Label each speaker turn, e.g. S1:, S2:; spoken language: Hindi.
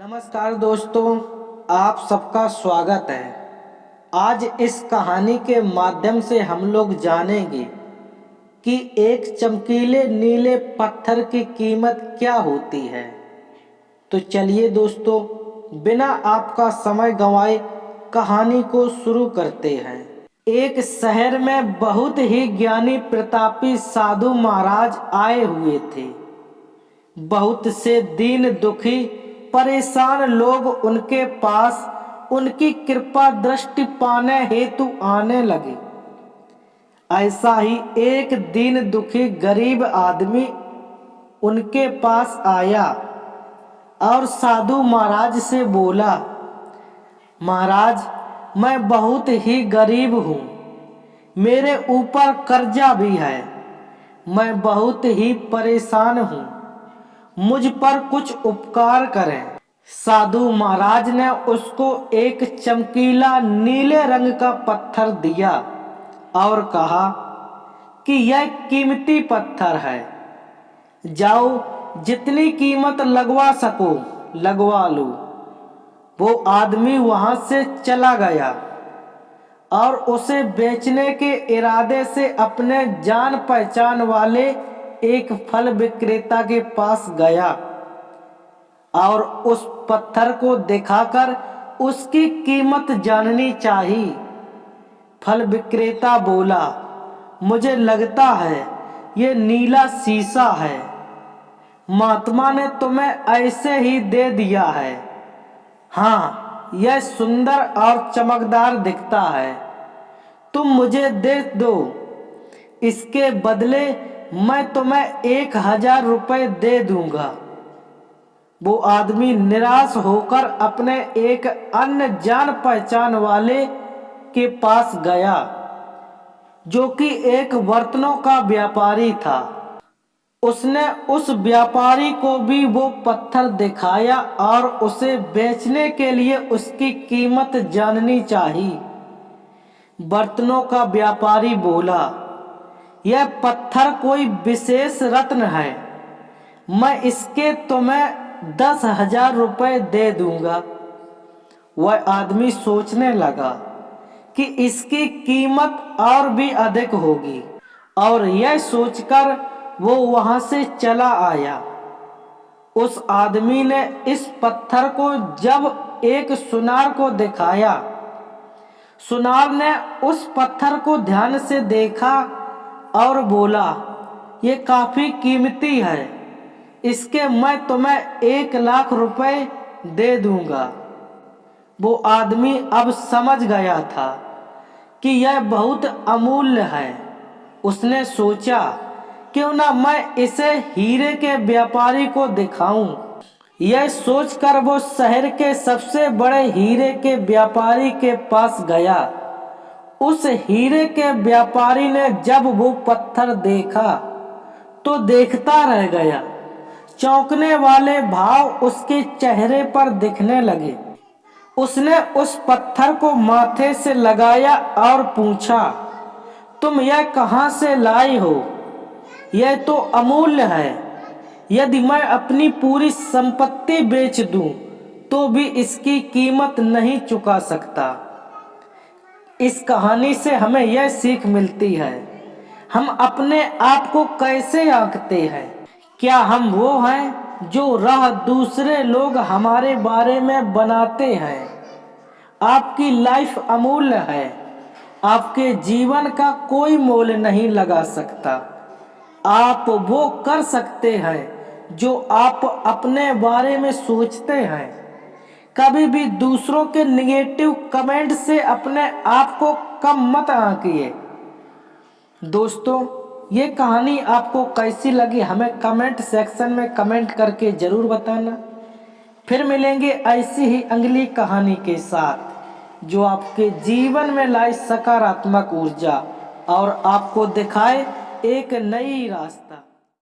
S1: नमस्कार दोस्तों, आप सबका स्वागत है। आज इस कहानी के माध्यम से हम लोग जानेंगे कि एक चमकीले नीले पत्थर की कीमत क्या होती है। तो चलिए दोस्तों, बिना आपका समय गंवाए कहानी को शुरू करते हैं। एक शहर में बहुत ही ज्ञानी प्रतापी साधु महाराज आए हुए थे। बहुत से दीन दुखी परेशान लोग उनके पास उनकी कृपा दृष्टि पाने हेतु आने लगे। ऐसा ही एक दीन दुखी गरीब आदमी उनके पास आया और साधु महाराज से बोला, महाराज, मैं बहुत ही गरीब हूँ, मेरे ऊपर कर्जा भी है, मैं बहुत ही परेशान हूँ, मुझ पर कुछ उपकार करें। साधु महाराज ने उसको एक चमकीला नीले रंग का पत्थर दिया और कहा कि यह कीमती पत्थर है, जाओ जितनी कीमत लगवा सको लगवा लो। वो आदमी वहां से चला गया और उसे बेचने के इरादे से अपने जान पहचान वाले एक फल विक्रेता के पास गया और उस पत्थर को दिखाकर उसकी कीमत जाननी चाहिए। फल विक्रेता बोला, मुझे लगता है ये नीला शीशा है, महात्मा ने तुम्हें ऐसे ही दे दिया है। हाँ, यह सुंदर और चमकदार दिखता है, तुम मुझे दे दो, इसके बदले मैं तुम्हें 1000 रुपये दे दूंगा। वो आदमी निराश होकर अपने एक अन्य जान पहचान वाले के पास गया, जो कि एक बर्तनों का व्यापारी था। उसने उस व्यापारी को भी वो पत्थर दिखाया और उसे बेचने के लिए उसकी कीमत जाननी चाहिए। बर्तनों का व्यापारी बोला, यह पत्थर कोई विशेष रत्न है, मैं इसके तुम्हें 10,000 रुपये दे दूंगा। वह आदमी सोचने लगा कि इसकी कीमत और भी अधिक होगी और यह सोचकर वो वहां से चला आया। उस आदमी ने इस पत्थर को जब एक सुनार को दिखाया, सुनार ने उस पत्थर को ध्यान से देखा और बोला, ये काफी कीमती है, इसके मैं तुम्हें 1,00,000 रुपए दे दूंगा। वो आदमी अब समझ गया था कि यह बहुत अमूल्य है। उसने सोचा, क्यों ना मैं इसे हीरे के व्यापारी को दिखाऊं। यह सोचकर वो शहर के सबसे बड़े हीरे के व्यापारी के पास गया। उस हीरे के व्यापारी ने जब वो पत्थर देखा तो देखता रह गया। चौंकने वाले भाव उसके चेहरे पर दिखने लगे। उसने उस पत्थर को माथे से लगाया और पूछा, तुम यह कहाँ से लाई हो? यह तो अमूल्य है, यदि मैं अपनी पूरी संपत्ति बेच दूं तो भी इसकी कीमत नहीं चुका सकता। इस कहानी से हमें यह सीख मिलती है, हम अपने आप को कैसे आंकते हैं। क्या हम वो हैं जो राह दूसरे लोग हमारे बारे में बनाते हैं? आपकी लाइफ अमूल्य है, आपके जीवन का कोई मोल नहीं लगा सकता। आप वो कर सकते हैं जो आप अपने बारे में सोचते हैं। कभी भी दूसरों के निगेटिव कमेंट से अपने आप को कम मत आंकिए। दोस्तों, ये कहानी आपको कैसी लगी हमें कमेंट सेक्शन में कमेंट करके ज़रूर बताना। फिर मिलेंगे ऐसी ही अगली कहानी के साथ जो आपके जीवन में लाए सकारात्मक ऊर्जा और आपको दिखाए एक नई रास्ता।